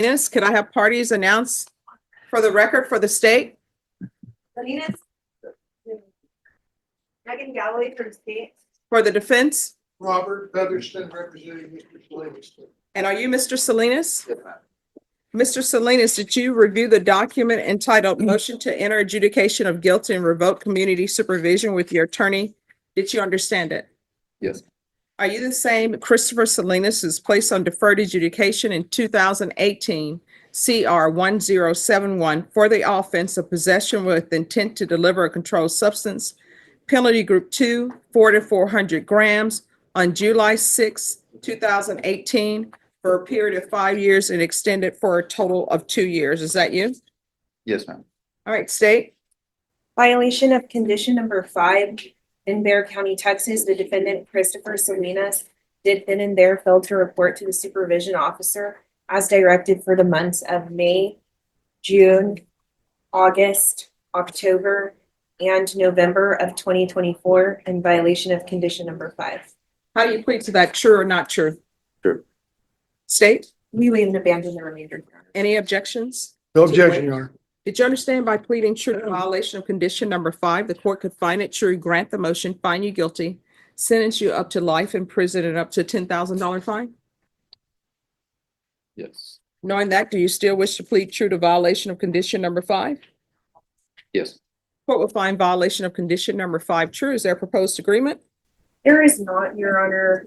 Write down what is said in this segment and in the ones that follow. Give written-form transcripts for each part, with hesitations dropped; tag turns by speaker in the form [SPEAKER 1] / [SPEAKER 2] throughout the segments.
[SPEAKER 1] Yes, could I have parties announced for the record for the state?
[SPEAKER 2] Salinas. Megan Galloway from state.
[SPEAKER 1] For the defense?
[SPEAKER 3] Robert Featherston representing Mr. Salinas.
[SPEAKER 1] And are you Mr. Salinas? Mr. Salinas, did you review the document entitled Motion to Enter Adjudication of Guilt and Revoke Community Supervision with your attorney? Did you understand it?
[SPEAKER 4] Yes.
[SPEAKER 1] Are you the same Christopher Salinas who's placed on deferred adjudication in 2018 CR 1071 for the offense of possession with intent to deliver a controlled substance, penalty group 2, 4 to 400 grams on July 6, 2018 for a period of 5 years and extended for a total of 2 years? Is that you?
[SPEAKER 4] Yes, ma'am.
[SPEAKER 1] All right, state.
[SPEAKER 2] Violation of condition number 5 in Bexar County, Texas. The defendant, Christopher Salinas, did then and there fail to report to the supervision officer as directed for the months of May, June, August, October, and November of 2024 in violation of condition number 5.
[SPEAKER 1] How do you plead to that? True or not true?
[SPEAKER 4] True.
[SPEAKER 1] State,
[SPEAKER 2] We waive and abandon the remainder. Your Honor.
[SPEAKER 1] any objections?
[SPEAKER 3] No objection, Your Honor.
[SPEAKER 1] Did you understand by pleading true to violation of condition number 5, the court could find it true, grant the motion, find you guilty, sentence you up to life in prison and up to $10,000 fine?
[SPEAKER 4] Yes.
[SPEAKER 1] Knowing that, do you still wish to plead true to violation of condition number 5?
[SPEAKER 4] Yes.
[SPEAKER 1] Court will find violation of condition number 5 true. Is there a proposed agreement?
[SPEAKER 2] There is not, Your Honor,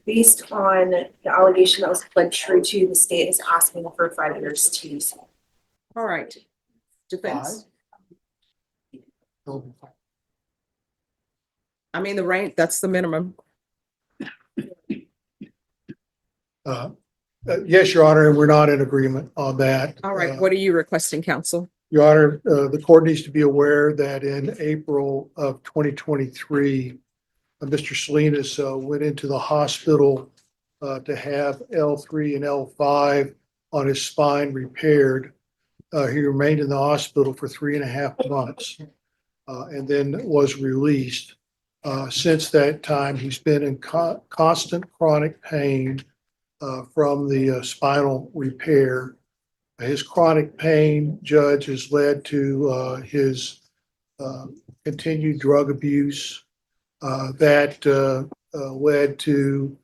[SPEAKER 2] based on the allegation that was pled true to, the state is asking for 5 years to use.
[SPEAKER 1] All right. Defense. I mean, the rank, that's the minimum.
[SPEAKER 3] Yes, Your Honor, and we're not in agreement on that.
[SPEAKER 1] All right, what are you requesting, counsel?
[SPEAKER 3] Your Honor, the court needs to be aware that in April of 2023, Mr. Salinas went into the hospital to have L3 and L5 on his spine repaired. He remained in the hospital for 3.5 months and then was released. Since that time, he's been in constant chronic pain from the spinal repair. His chronic pain, Judge, has led to his continued drug abuse that led to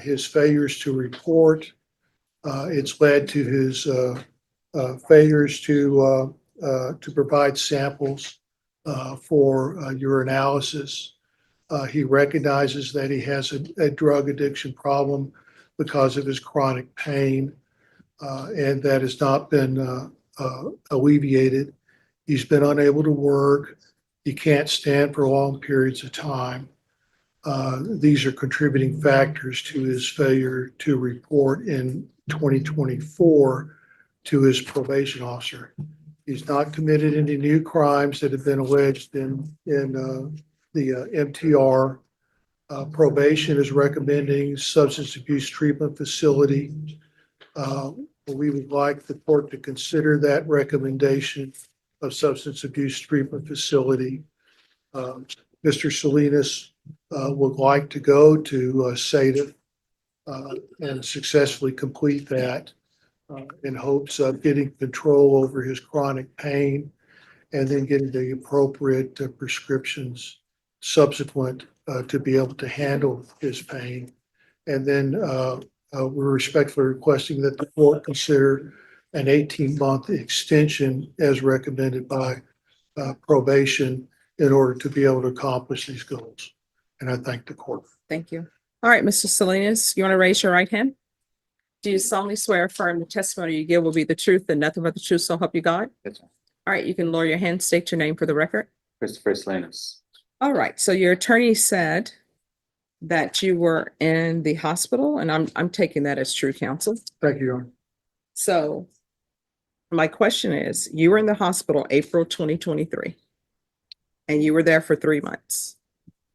[SPEAKER 3] his failures to report. It's led to his failures to provide samples for urinalysis. He recognizes that he has a drug addiction problem because of his chronic pain, and that has not been alleviated. He's been unable to work. He can't stand for long periods of time. These are contributing factors to his failure to report in 2024 to his probation officer. He's not committed any new crimes that have been alleged in the MTR. Probation is recommending substance abuse treatment facility. We would like the court to consider that recommendation of substance abuse treatment facility. Mr. Salinas would like to go to SADF and successfully complete that in hopes of getting control over his chronic pain and then getting the appropriate prescriptions subsequent to be able to handle his pain. And then we're respectfully requesting that the court consider an 18-month extension as recommended by probation in order to be able to accomplish these goals. And I thank the court.
[SPEAKER 1] Thank you. All right, Mr. Salinas, you want to raise your right hand? Do you solemnly swear or affirm the testimony you give will be the truth and nothing but the truth, so help you God?
[SPEAKER 4] Yes, ma'am.
[SPEAKER 1] All right, you can lower your hand, state your name for the record.
[SPEAKER 4] Christopher Salinas.
[SPEAKER 1] All right, so your attorney said that you were in the hospital, and I'm taking that as true, counsel.
[SPEAKER 3] Thank you, Your Honor.
[SPEAKER 1] So my question is, you were in the hospital April 2023, and you were there for 3 months.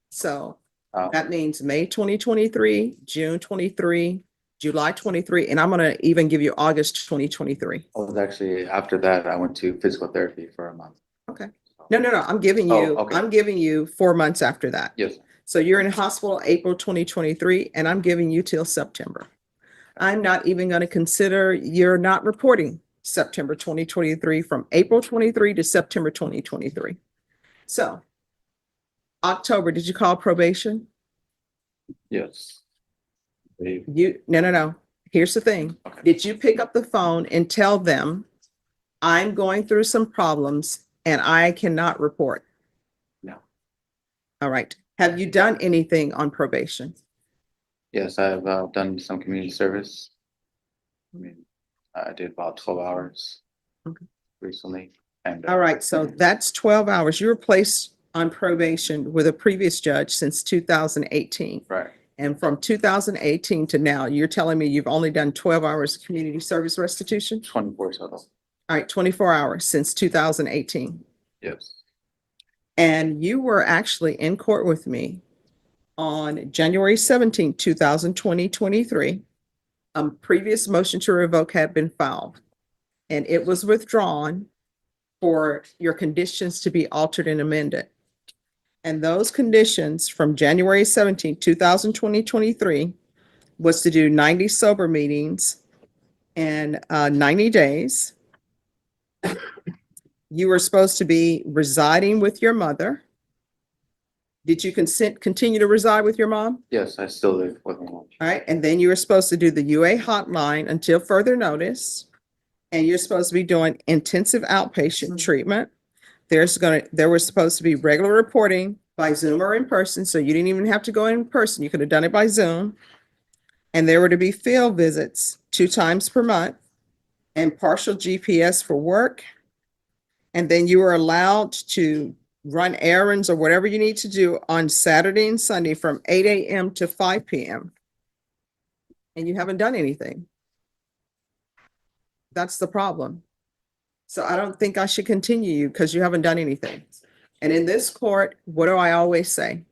[SPEAKER 1] So that means May 2023, June 23, July 23, and I'm going to even give you August 2023.
[SPEAKER 4] I was actually, after that, I went to physical therapy for a month.
[SPEAKER 1] Okay. No, I'm giving you,
[SPEAKER 4] Oh, okay.
[SPEAKER 1] I'm giving you 4 months after that.
[SPEAKER 4] Yes.
[SPEAKER 1] So you're in hospital April 2023, and I'm giving you till September. I'm not even going to consider you're not reporting September 2023 from April 23 to September 2023. So October, did you call probation?
[SPEAKER 4] Yes. They-
[SPEAKER 1] No. Here's the thing.
[SPEAKER 4] Okay.
[SPEAKER 1] Did you pick up the phone and tell them, I'm going through some problems and I cannot report?
[SPEAKER 4] No.
[SPEAKER 1] All right. Have you done anything on probation?
[SPEAKER 4] Yes, I've done some community service. I mean, I did about 12 hours
[SPEAKER 1] Okay.
[SPEAKER 4] recently. And
[SPEAKER 1] All right. So that's 12 hours. You were placed on probation with a previous judge since 2018.
[SPEAKER 4] right,
[SPEAKER 1] And from 2018 to now, you're telling me you've only done 12 hours of community service restitution?
[SPEAKER 4] 24 total.
[SPEAKER 1] All right, 24 hours since 2018.
[SPEAKER 4] Yes.
[SPEAKER 1] And you were actually in court with me on January 17, 2023. A previous motion to revoke had been filed, and it was withdrawn for your conditions to be altered and amended. And those conditions from January 17, 2023 was to do 90 sober meetings in 90 days. You were supposed to be residing with your mother. Did you continue to reside with your mom?
[SPEAKER 4] Yes, I still live with my mom.
[SPEAKER 1] All right, and then you were supposed to do the UA hotline until further notice. And you're supposed to be doing intensive outpatient treatment. There was supposed to be regular reporting by Zoom or in person, so you didn't even have to go in person. You could have done it by Zoom. And there were to be field visits 2 times per month and partial GPS for work. And then you were allowed to run errands or whatever you need to do on Saturday and Sunday from 8 a.m. to 5 p.m. And you haven't done anything. That's the problem. So I don't think I should continue you because you haven't done anything. And in this court, what do I always say?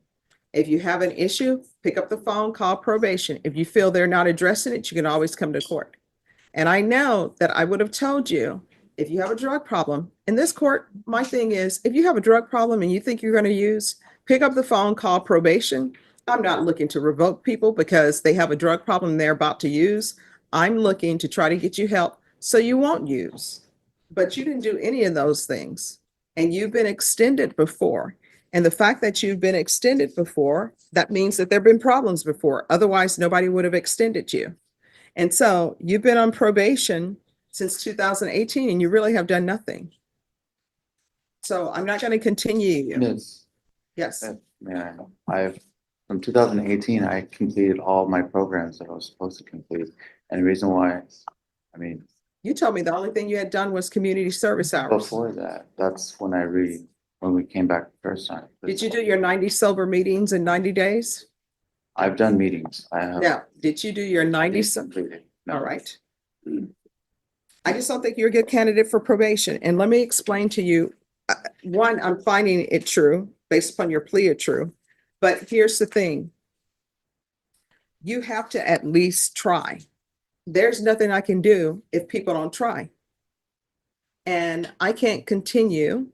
[SPEAKER 1] If you have an issue, pick up the phone, call probation. If you feel they're not addressing it, you can always come to court. And I know that I would have told you, if you have a drug problem, in this court, my thing is, if you have a drug problem and you think you're going to use, pick up the phone, call probation. I'm not looking to revoke people because they have a drug problem they're about to use. I'm looking to try to get you help so you won't use. But you didn't do any of those things. And you've been extended before. And the fact that you've been extended before, that means that there've been problems before. Otherwise, nobody would have extended you. And so you've been on probation since 2018 and you really have done nothing. So I'm not going to continue you.
[SPEAKER 4] Miss,
[SPEAKER 1] Yes.
[SPEAKER 4] man, from 2018, I completed all my programs that I was supposed to complete. And the reason why, I mean,
[SPEAKER 1] You told me the only thing you had done was community service hours.
[SPEAKER 4] before that, that's when when we came back the first time.
[SPEAKER 1] Did you do your 90 sober meetings in 90 days?
[SPEAKER 4] I've done meetings. I have.
[SPEAKER 1] No. Did you do your 90?
[SPEAKER 4] Completed. No.
[SPEAKER 1] All right. I just don't think you're a good candidate for probation. And let me explain to you, one, I'm finding it true based upon your plea of true. But here's the thing. You have to at least try. There's nothing I can do if people don't try. And I can't continue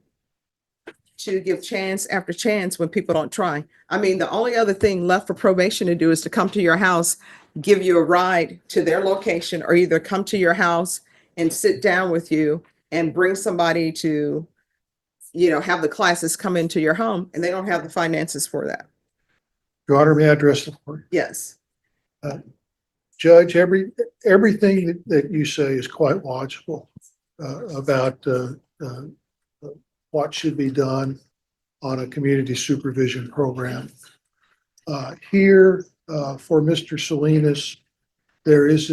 [SPEAKER 1] to give chance after chance when people don't try. I mean, the only other thing left for probation to do is to come to your house, give you a ride to their location, or either come to your house and sit down with you and bring somebody to, have the classes come into your home, and they don't have the finances for that.
[SPEAKER 3] Your Honor, may I address the court?
[SPEAKER 1] Yes.
[SPEAKER 3] Judge, everything that you say is quite logical about what should be done on a community supervision program. Here, for Mr. Salinas, there is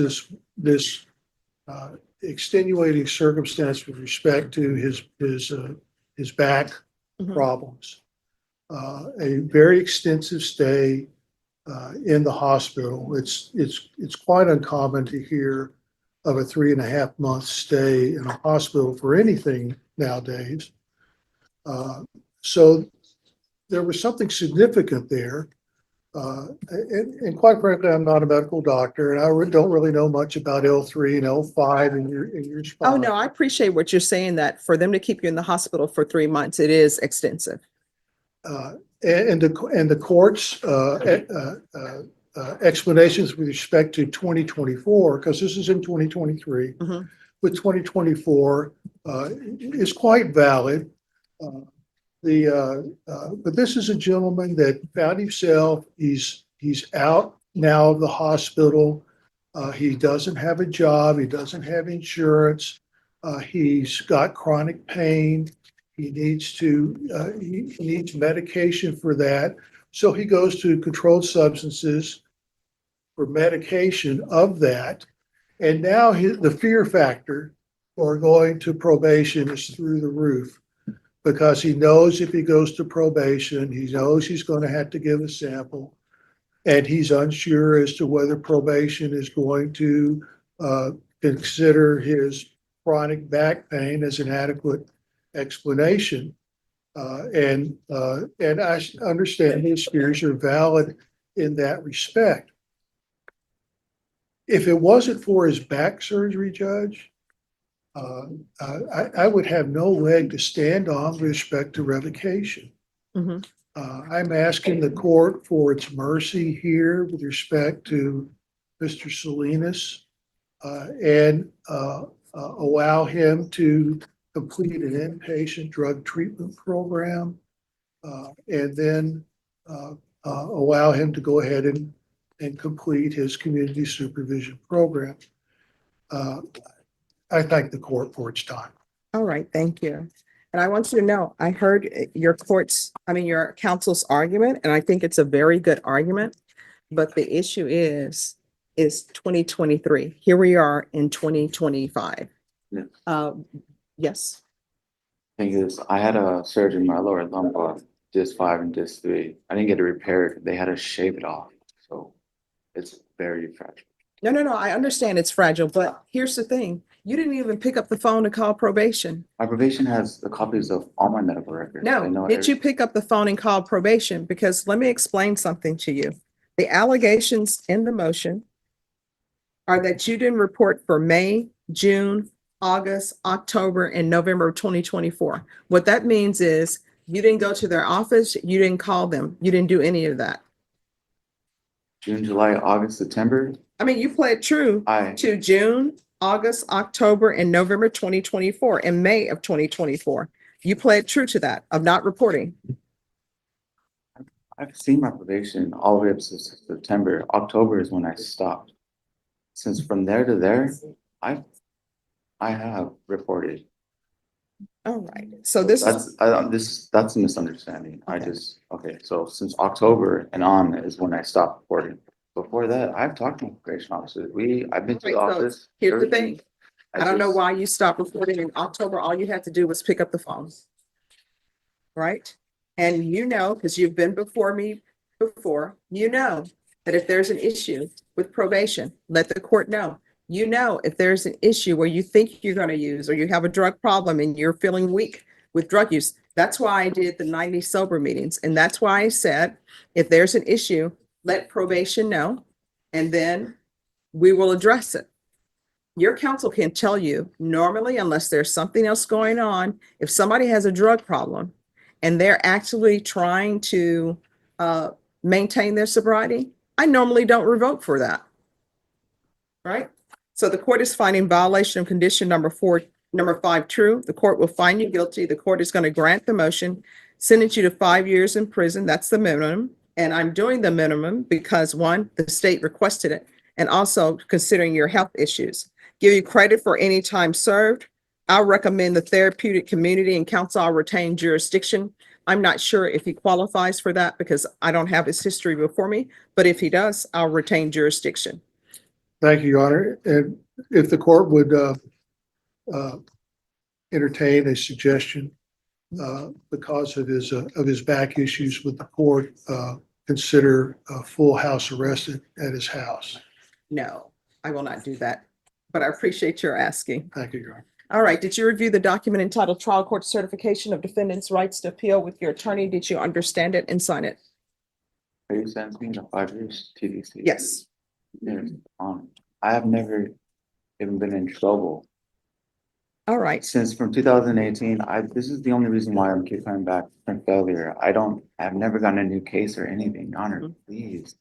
[SPEAKER 3] this extenuating circumstance with respect to his back
[SPEAKER 1] Mhm.
[SPEAKER 3] problems. A very extensive stay in the hospital. It's quite uncommon to hear of a 3.5 month stay in a hospital for anything nowadays. So there was something significant there. And quite frankly, I'm not a medical doctor and I don't really know much about L3 and L5 in your spine.
[SPEAKER 1] Oh, no, I appreciate what you're saying, that for them to keep you in the hospital for 3 months, it is extensive.
[SPEAKER 3] And the courts explanations with respect to 2024, because this is in 2023.
[SPEAKER 1] Mhm.
[SPEAKER 3] With 2024 is quite valid. But this is a gentleman that found himself, he's out now of the hospital. He doesn't have a job, he doesn't have insurance. He's got chronic pain. He needs he needs medication for that. So he goes to controlled substances for medication of that. And now the fear factor for going to probation is through the roof, because he knows if he goes to probation, he knows he's going to have to give a sample. And he's unsure as to whether probation is going to consider his chronic back pain as an adequate explanation. And I understand his fears are valid in that respect. If it wasn't for his back surgery, Judge, I would have no leg to stand on with respect to revocation.
[SPEAKER 1] Mhm.
[SPEAKER 3] I'm asking the court for its mercy here with respect to Mr. Salinas, and allow him to complete an inpatient drug treatment program, and then allow him to go ahead and complete his community supervision program. I thank the court for its time.
[SPEAKER 1] All right, thank you. And I want you to know, I heard your counsel's argument, and I think it's a very good argument. But the issue is 2023. Here we are in 2025.
[SPEAKER 4] Yeah.
[SPEAKER 1] Yes,
[SPEAKER 4] Thing is, I had a surgery in my lower lumbar, disc 5 and disc 3. I didn't get it repaired. They had to shave it off. So it's very fragile.
[SPEAKER 1] no, I understand it's fragile, but here's the thing. You didn't even pick up the phone to call probation.
[SPEAKER 4] My probation has the copies of all my medical records. They
[SPEAKER 1] No,
[SPEAKER 4] know
[SPEAKER 1] did you pick up the phone and call probation? Because let me explain something to you. The allegations in the motion are that you didn't report for May, June, August, October, and November of 2024. What that means is you didn't go to their office, you didn't call them, you didn't do any of that.
[SPEAKER 4] June, July, August, September.
[SPEAKER 1] I mean, you played true
[SPEAKER 4] I
[SPEAKER 1] to June, August, October, and November 2024, and May of 2024. You played true to that of not reporting.
[SPEAKER 4] I've seen my probation all the way up to September. October is when I stopped. Since from there to there, I have reported.
[SPEAKER 1] All right, so this is,
[SPEAKER 4] That's a misunderstanding. Okay, so since October and on is when I stopped reporting. Before that, I've talked to immigration officers. I've been to the
[SPEAKER 1] Right, so
[SPEAKER 4] office.
[SPEAKER 1] here's the thing. I don't know
[SPEAKER 4] just-
[SPEAKER 1] why you stopped reporting in October. All you had to do was pick up the phone. Right? And you know, because you've been before me before, you know that if there's an issue with probation, let the court know. You know, if there's an issue where you think you're going to use, or you have a drug problem and you're feeling weak with drug use. That's why I did the 90 sober meetings. And that's why I said, if there's an issue, let probation know, and then we will address it. Your counsel can tell you normally, unless there's something else going on, if somebody has a drug problem and they're actually trying to maintain their sobriety, I normally don't revoke for that. Right? So the court is finding violation of condition number 5 true. The court will find you guilty. The court is going to grant the motion, sentence you to 5 years in prison. That's the minimum. And I'm doing the minimum because, one, the state requested it, and also considering your health issues. Give you credit for any time served. I'll recommend the therapeutic community and counsel. I'll retain jurisdiction. I'm not sure if he qualifies for that because I don't have his history before me, but if he does, I'll retain jurisdiction.
[SPEAKER 3] Thank you, Your Honor. And if the court would entertain a suggestion, because of his back issues with the court, consider a full house arrest at his house.
[SPEAKER 1] No, I will not do that, but I appreciate your asking.
[SPEAKER 3] Thank you, Your Honor.
[SPEAKER 1] All right, did you review the document entitled Trial Court Certification of Defendant's Rights to Appeal with your attorney? Did you understand it and sign it?
[SPEAKER 4] Are you sentencing me to 5 years TDC?
[SPEAKER 1] Yes.
[SPEAKER 4] Yes. I have never even been in trouble.
[SPEAKER 1] All right.
[SPEAKER 4] Since from 2018, this is the only reason why I'm keep coming back from failure. I've never gotten a new case or anything. Your Honor, please.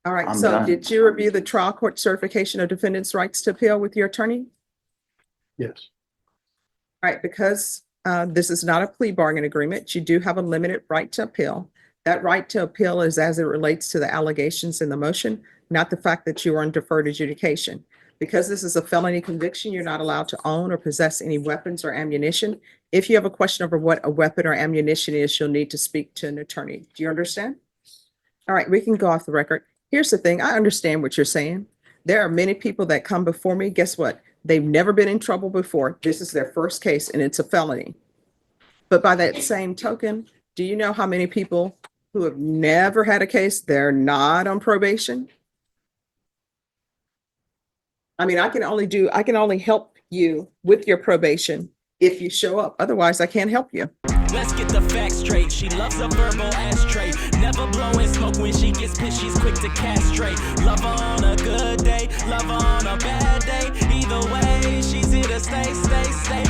[SPEAKER 1] All right,
[SPEAKER 4] I'm
[SPEAKER 1] so
[SPEAKER 4] done.
[SPEAKER 1] did you review the trial court certification of defendant's rights to appeal with your attorney?
[SPEAKER 3] Yes.
[SPEAKER 1] All right, because this is not a plea bargain agreement, you do have a limited right to appeal. That right to appeal is as it relates to the allegations in the motion, not the fact that you are on deferred adjudication. Because this is a felony conviction, you're not allowed to own or possess any weapons or ammunition. If you have a question over what a weapon or ammunition is, you'll need to speak to an attorney. Do you understand? All right, we can go off the record. Here's the thing, I understand what you're saying. There are many people that come before me. Guess what? They've never been in trouble before. This is their first case and it's a felony. But by that same token, do you know how many people who have never had a case, they're not on probation? I mean, I can only help you with your probation if you show up. Otherwise, I can't help you.
[SPEAKER 5] Let's get the facts straight. She loves a verbal ashtray. Never blowing smoke when she gets pissed. She's quick to castrate. Love her on a good day, love her on a bad day. Either way, she's here to stay, stay, stay.